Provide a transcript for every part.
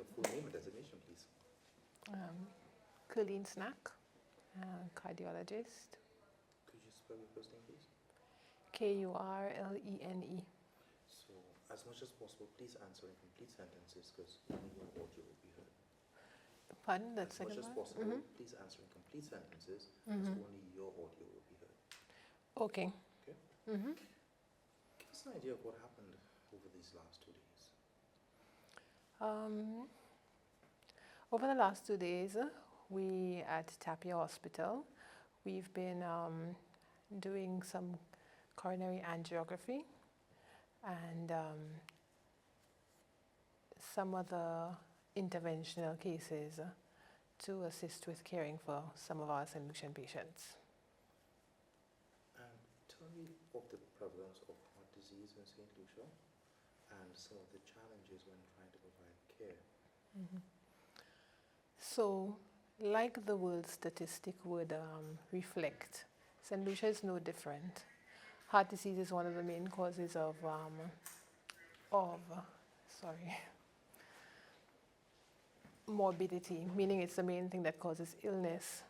your full name and designation, please? Colleen Snack, cardiologist. Could you spell your first name, please? Kurlene. So, as much as possible, please answer in complete sentences because only your audio will be heard. Pardon? That's as much as possible, please answer in complete sentences because only your audio will be heard. Okay. Okay? Give us an idea of what happened over these last 2 days. Over the last 2 days, we at Tapia Hospital, we've been doing some coronary angiography and some other interventional cases to assist with caring for some of our St. Lucian patients. And tell me of the prevalence of heart disease in St. Lucia and some of the challenges when trying to provide care. So, like the world statistic would reflect, St. Lucia is no different. Heart disease is one of the main causes of morbidity, meaning it's the main thing that causes illness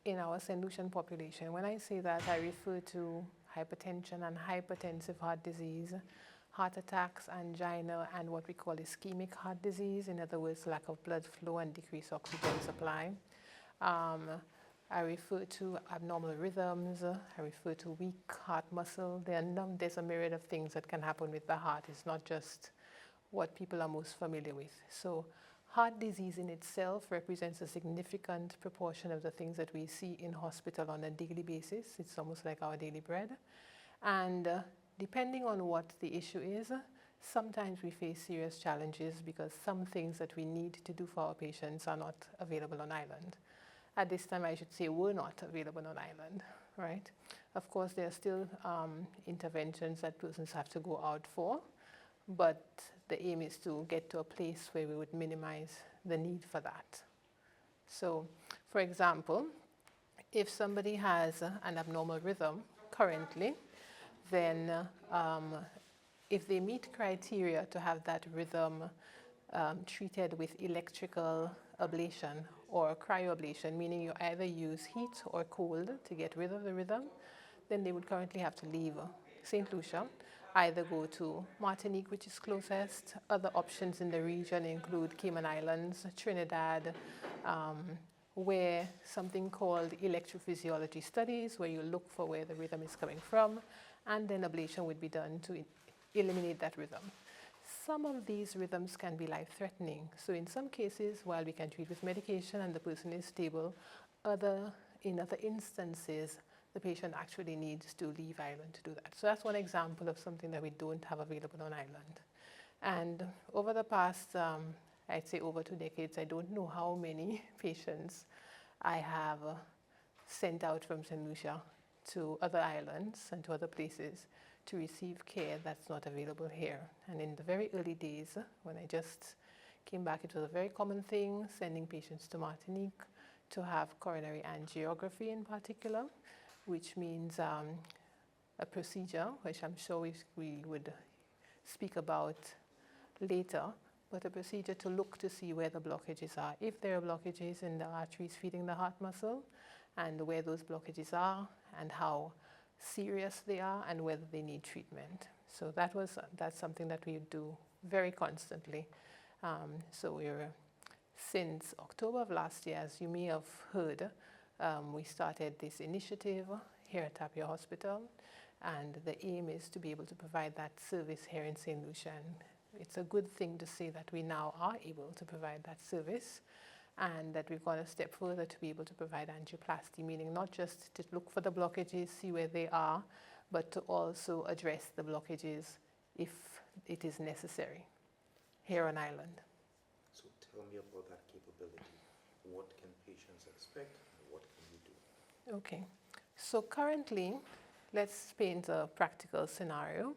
in our St. Lucian population. When I say that, I refer to hypertension and hypertensive heart disease, heart attacks, angina, and what we call ischemic heart disease, in other words, lack of blood flow and decreased oxygen supply. I refer to abnormal rhythms, I refer to weak heart muscle. There's a myriad of things that can happen with the heart. It's not just what people are most familiar with. So heart disease in itself represents a significant proportion of the things that we see in hospital on a daily basis. It's almost like our daily bread. And depending on what the issue is, sometimes we face serious challenges because some things that we need to do for our patients are not available on island. At this time, I should say, were not available on island, right? Of course, there are still interventions that persons have to go out for, but the aim is to get to a place where we would minimize the need for that. So, for example, if somebody has an abnormal rhythm currently, then if they meet criteria to have that rhythm treated with electrical ablation or cryoablation, meaning you either use heat or cold to get rid of the rhythm, then they would currently have to leave St. Lucia, either go to Martinique, which is closest. Other options in the region include Cayman Islands, Trinidad, where something called electrophysiology studies, where you look for where the rhythm is coming from, and then ablation would be done to eliminate that rhythm. Some of these rhythms can be life-threatening. So in some cases, while we can treat with medication and the person is stable, in other instances, the patient actually needs to leave island to do that. So that's one example of something that we don't have available on island. And over the past, I'd say over 2 decades, I don't know how many patients I have sent out from St. Lucia to other islands and to other places to receive care that's not available here. And in the very early days, when I just came back, it was a very common thing, sending patients to Martinique to have coronary angiography in particular, which means a procedure, which I'm sure we would speak about later, but a procedure to look to see where the blockages are, if there are blockages in the arteries feeding the heart muscle, and where those blockages are, and how serious they are, and whether they need treatment. So that's something that we do very constantly. So since October of last year, as you may have heard, we started this initiative here at Tapia Hospital, and the aim is to be able to provide that service here in St. Lucia. And it's a good thing to say that we now are able to provide that service, and that we've gone a step further to be able to provide angioplasty, meaning not just to look for the blockages, see where they are, but to also address the blockages if it is necessary here on island. So tell me about that capability. What can patients expect and what can you do? Okay. So currently, let's paint a practical scenario.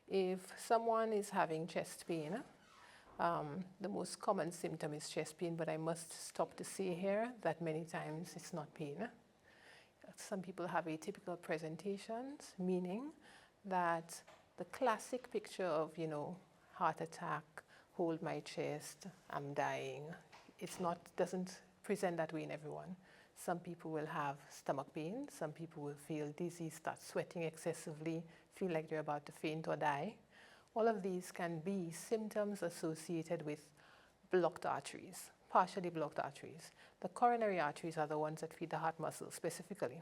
If someone is having chest pain, the most common symptom is chest pain, but I must stop to say here that many times it's not pain. Some people have atypical presentations, meaning that the classic picture of, heart attack hold my chest, I'm dying. It's not, doesn't present that way in everyone. Some people will have stomach pain, some people will feel dizzy, start sweating excessively, feel like they're about to faint or die. All of these can be symptoms associated with blocked arteries, partially blocked arteries. The coronary arteries are the ones that feed the heart muscle specifically.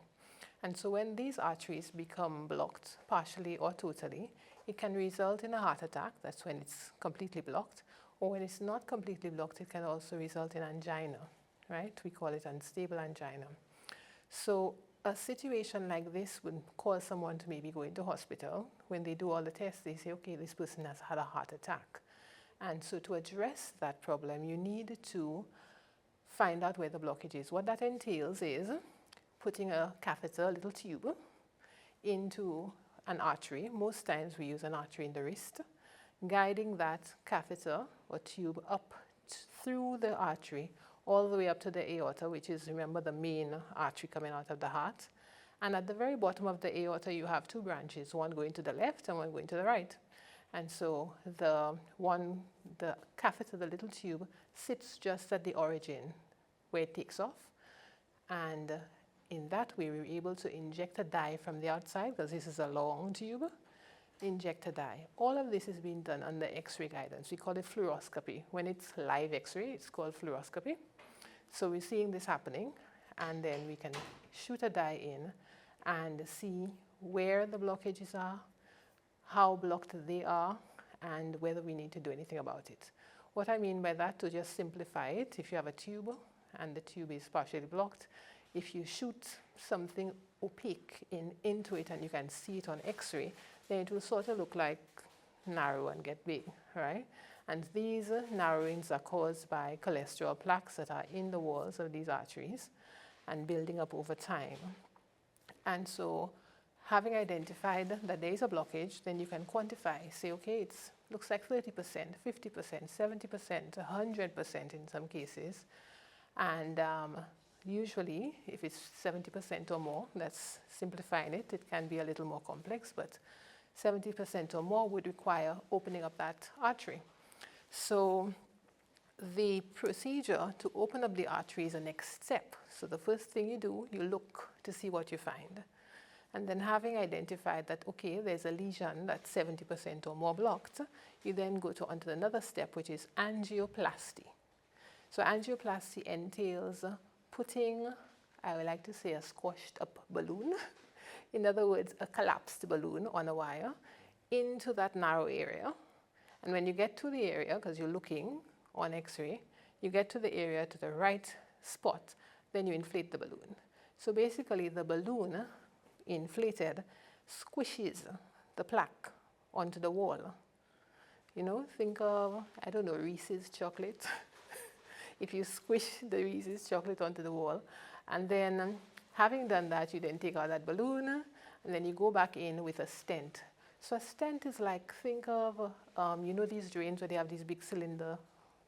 And so when these arteries become blocked, partially or totally, it can result in a heart attack. That's when it's completely blocked. Or when it's not completely blocked, it can also result in angina, right? We call it unstable angina. So a situation like this would cause someone to maybe go into hospital. When they do all the tests, they say, okay, this person has had a heart attack. And so to address that problem, you need to find out where the blockage is. What that entails is putting a catheter, a little tube, into an artery. Most times we use an artery in the wrist, guiding that catheter or tube up through the artery all the way up to the aorta, which is, remember, the main artery coming out of the heart. And at the very bottom of the aorta, you have two branches, one going to the left and one going to the right. And so the catheter, the little tube, sits just at the origin where it takes off. And in that way, we were able to inject a dye from the outside, because this is a long tube, inject a dye. All of this is being done under X-ray guidance. We call it fluoroscopy. When it's live X-ray, it's called fluoroscopy. So we're seeing this happening, and then we can shoot a dye in and see where the blockages are, how blocked they are, and whether we need to do anything about it. What I mean by that, to just simplify it, if you have a tube and the tube is partially blocked, if you shoot something opaque into it and you can see it on X-ray, then it will sort of look like narrow and get big, right? And these narrowings are caused by cholesterol plaques that are in the walls of these arteries and building up over time. And so having identified that there is a blockage, then you can quantify, say, okay, it looks like 30%, 50%, 70%, 100% in some cases. And usually, if it's 70% or more, that's simplifying it. It can be a little more complex, but 70% or more would require opening up that artery. So the procedure to open up the artery is the next step. So the first thing you do, you look to see what you find. And then having identified that, okay, there's a lesion that's 70% or more blocked, you then go onto another step, which is angioplasty. So angioplasty entails putting, I would like to say, a squashed up balloon, in other words, a collapsed balloon on a wire, into that narrow area. And when you get to the area, because you're looking on X-ray, you get to the area to the right spot, then you inflate the balloon. So basically the balloon, inflated, squishes the plaque onto the wall. You know, think of, I don't know, Reese's chocolate. If you squish the Reese's chocolate onto the wall, and then having done that, you then take out that balloon, and then you go back in with a stent. So a stent is like, think of, you know these drains where they have these big cylinder,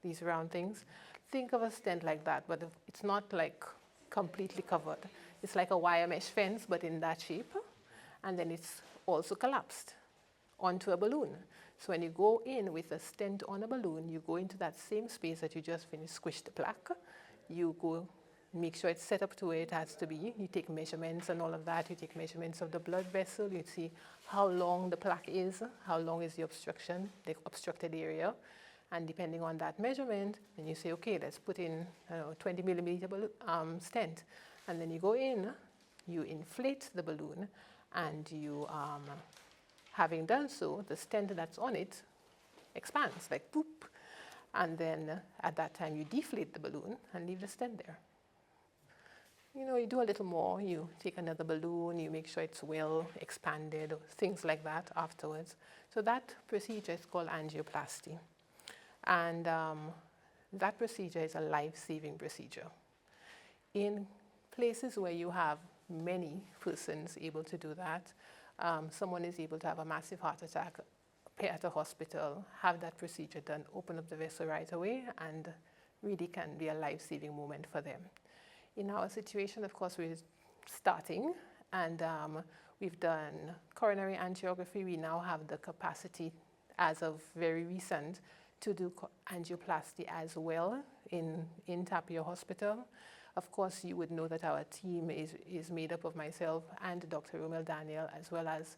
these round things? Think of a stent like that, but it's not like completely covered. It's like a wire mesh fence, but in that shape. And then it's also collapsed onto a balloon. So when you go in with a stent on a balloon, you go into that same space that you just finished, squish the plaque. You go make sure it's set up to where it has to be. You take measurements and all of that. You take measurements of the blood vessel. You see how long the plaque is, how long is the obstruction, the obstructed area. And depending on that measurement, then you say, okay, let's put in 20 millimeter stent. And then you go in, you inflate the balloon, and you, having done so, the stent that's on it expands, like boop. And then at that time, you deflate the balloon and leave the stent there. You know, you do a little more. You take another balloon, you make sure it's well expanded, or things like that afterwards. So that procedure is called angioplasty. And that procedure is a life-saving procedure. In places where you have many persons able to do that, someone is able to have a massive heart attack, appear at a hospital, have that procedure done, open up the vessel right away, and really can be a life-saving moment for them. In our situation, of course, we're starting, and we've done coronary angiography. We now have the capacity, as of very recent, to do angioplasty as well in Tapia Hospital. Of course, you would know that our team is made up of myself and Dr. Romel Daniel, as well as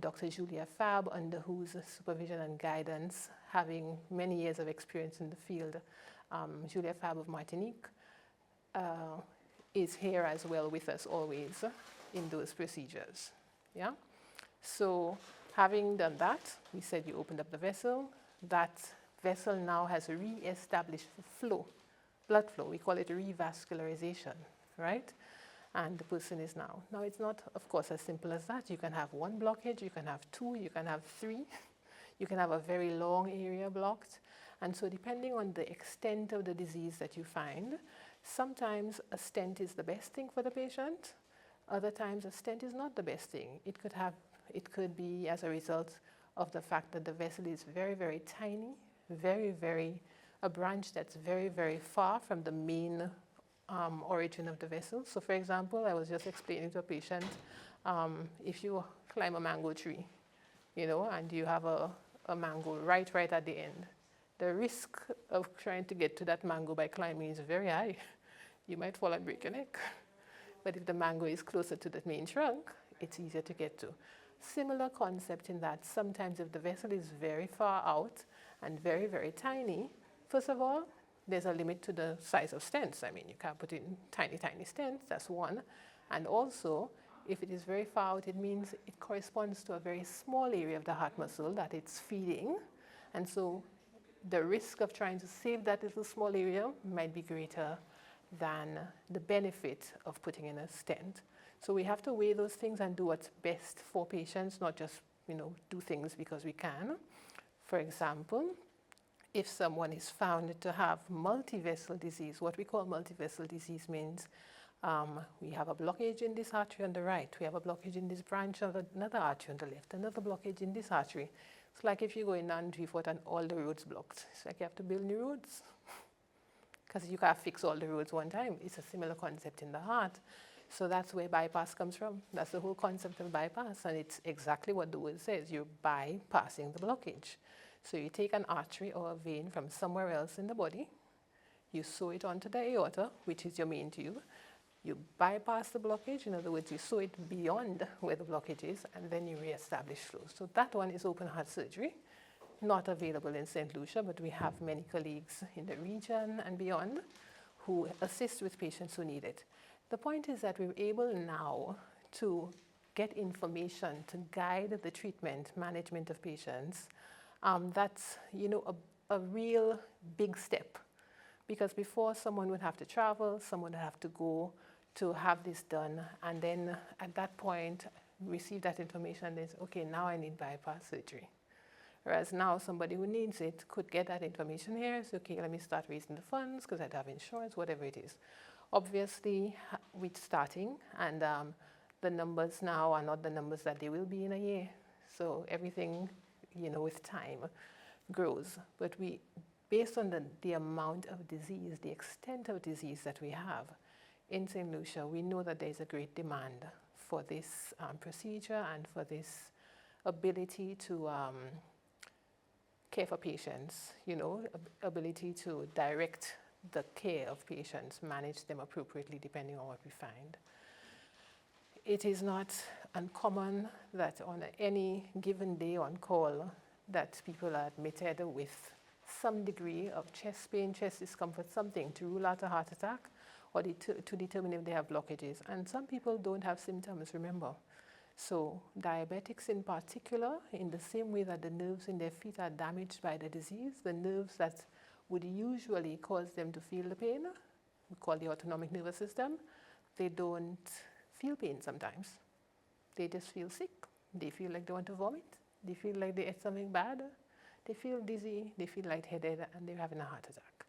Dr. Julia Fab, under whose supervision and guidance, having many years of experience in the field. Julia Fab of Martinique is here as well with us always in those procedures. Yeah? So having done that, we said you opened up the vessel. That vessel now has re-established flow, blood flow. We call it revascularization, right? And the person is now. Now it's not, of course, as simple as that. You can have one blockage, you can have two, you can have three. You can have a very long area blocked. And so depending on the extent of the disease that you find, sometimes a stent is the best thing for the patient. Other times a stent is not the best thing. It could be as a result of the fact that the vessel is very, very tiny, a branch that's very, very far from the main origin of the vessel. So for example, I was just explaining to a patient, if you climb a mango tree, you know, and you have a mango right at the end, the risk of trying to get to that mango by climbing is very high. You might fall and break your neck. But if the mango is closer to the main trunk, it's easier to get to. Similar concept in that sometimes if the vessel is very far out and very, very tiny, first of all, there's a limit to the size of stents. I mean, you can't put in tiny, tiny stents, that's one. And also, if it is very far out, it means it corresponds to a very small area of the heart muscle that it's feeding. And so the risk of trying to save that little small area might be greater than the benefit of putting in a stent. So we have to weigh those things and do what's best for patients, not just, you know, do things because we can. For example, if someone is found to have multivessel disease, what we call multivessel disease means we have a blockage in this artery on the right, we have a blockage in this branch of another artery on the left, another blockage in this artery. It's like if you go in Andrew Fort and all the roads blocked. It's like you have to build new roads because you can't fix all the roads one time. It's a similar concept in the heart. So that's where bypass comes from. That's the whole concept of bypass, and it's exactly what the word says. You're bypassing the blockage. So you take an artery or a vein from somewhere else in the body, you sew it onto the aorta, which is your main tube. You bypass the blockage, in other words, you sew it beyond where the blockage is, and then you reestablish flow. So that one is open heart surgery, not available in St. Lucia, but we have many colleagues in the region and beyond who assist with patients who need it. The point is that we're able now to get information to guide the treatment, management of patients. That's, you know, a real big step. Because before, someone would have to travel, someone would have to go to have this done, and then at that point, receive that information and then say, okay, now I need bypass surgery. Whereas now somebody who needs it could get that information here, so okay, let me start raising the funds because I'd have insurance, whatever it is. Obviously, we're starting, and the numbers now are not the numbers that they will be in a year. So everything, you know, with time grows. But we, based on the amount of disease, the extent of disease that we have in St. Lucia, we know that there's a great demand for this procedure and for this ability to care for patients, you know, ability to direct the care of patients, manage them appropriately depending on what we find. It is not uncommon that on any given day on call that people are admitted with some degree of chest pain, chest discomfort, something to rule out a heart attack or to determine if they have blockages. And some people don't have symptoms, remember. So diabetics in particular, in the same way that the nerves in their feet are damaged by the disease, the nerves that would usually cause them to feel the pain, we call the autonomic nervous system, they don't feel pain sometimes. They just feel sick. They feel like they want to vomit. They feel like they ate something bad. They feel dizzy. They feel lightheaded, and they're having a heart attack.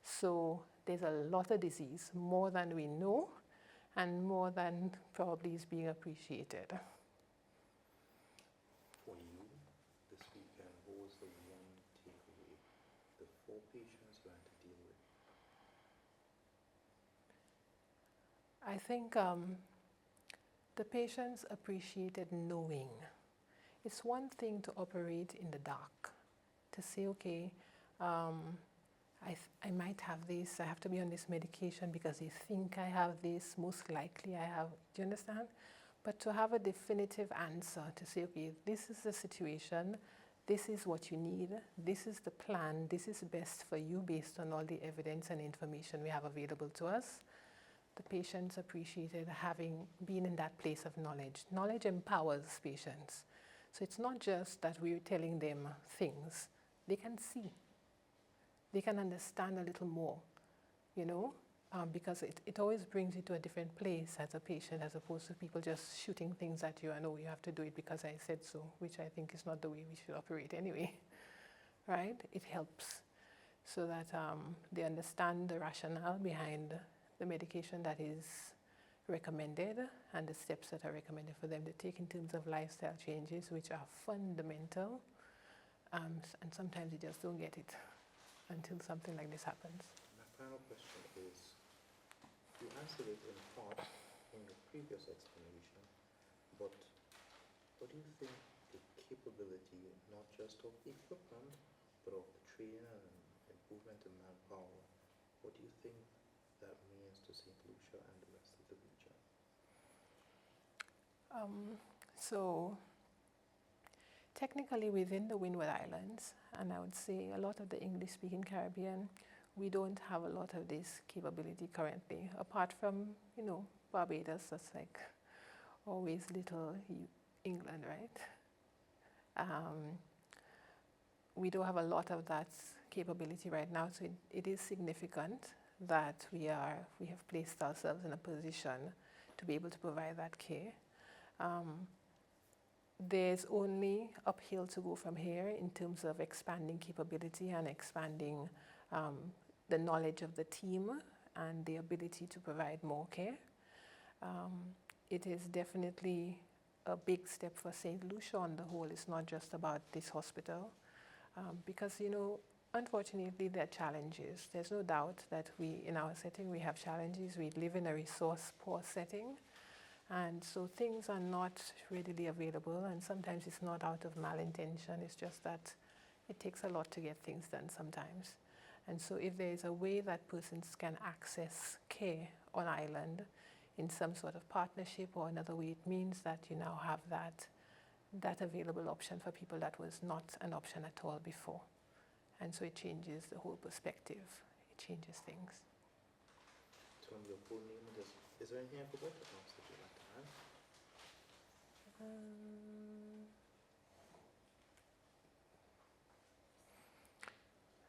So there's a lot of disease, more than we know, and more than probably is being appreciated. For you, this weekend, what was the one takeaway, the 4 patients you had to deal with? I think the patients appreciated knowing. It's one thing to operate in the dark, to say, okay, I might have this, I have to be on this medication because they think I have this, most likely I have, do you understand? But to have a definitive answer to say, okay, this is the situation, this is what you need, this is the plan, this is best for you based on all the evidence and information we have available to us. The patients appreciated having been in that place of knowledge. Knowledge empowers patients. So it's not just that we're telling them things, they can see. They can understand a little more, you know, because it always brings you to a different place as a patient as opposed to people just shooting things at you and, oh, you have to do it because I said so, which I think is not the way we should operate anyway, right? It helps so that they understand the rationale behind the medication that is recommended and the steps that are recommended for them to take in terms of lifestyle changes, which are fundamental, and sometimes you just don't get it until something like this happens. My final question is, you answered it in part in your previous explanation, but what do you think the capability, not just of the equipment, but of the training and improvement in manpower, what do you think that means to St. Lucia and the rest of the region? So technically within the Windward Islands, and I would say a lot of the English-speaking Caribbean, we don't have a lot of this capability currently, apart from, you know, Barbados, that's like always little England, right? We don't have a lot of that capability right now, so it is significant that we have placed ourselves in a position to be able to provide that care. There's only uphill to go from here in terms of expanding capability and expanding the knowledge of the team and the ability to provide more care. It is definitely a big step for St. Lucia on the whole. It's not just about this hospital because, you know, unfortunately there are challenges. There's no doubt that in our setting, we have challenges. We live in a resource-poor setting. And so things are not readily available, and sometimes it's not out of malintention, it's just that it takes a lot to get things done sometimes. And so if there is a way that persons can access care on island in some sort of partnership or another way, it means that you now have that available option for people that was not an option at all before. And so it changes the whole perspective, it changes things. Tell me your full name. Is there anything I forgot to ask that you'd like to add?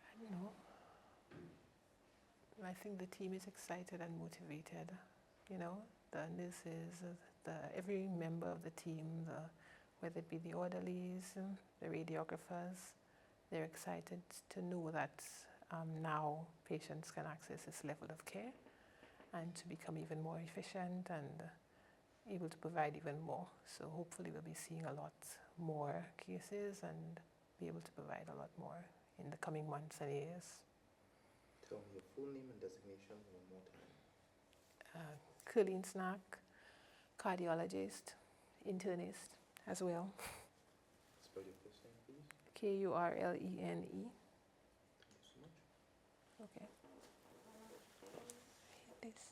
I don't know. I think the team is excited and motivated. You know, the nurses, every member of the team, whether it be the orderlies, the radiographers, they're excited to know that now patients can access this level of care and to become even more efficient and able to provide even more. So hopefully we'll be seeing a lot more cases and be able to provide a lot more in the coming months and years. Tell me your full name and designation one more time. Curleen Snack, cardiologist, internist as well. Spell your first name, please. Kurlene. Thank you so much. Okay. Hit this.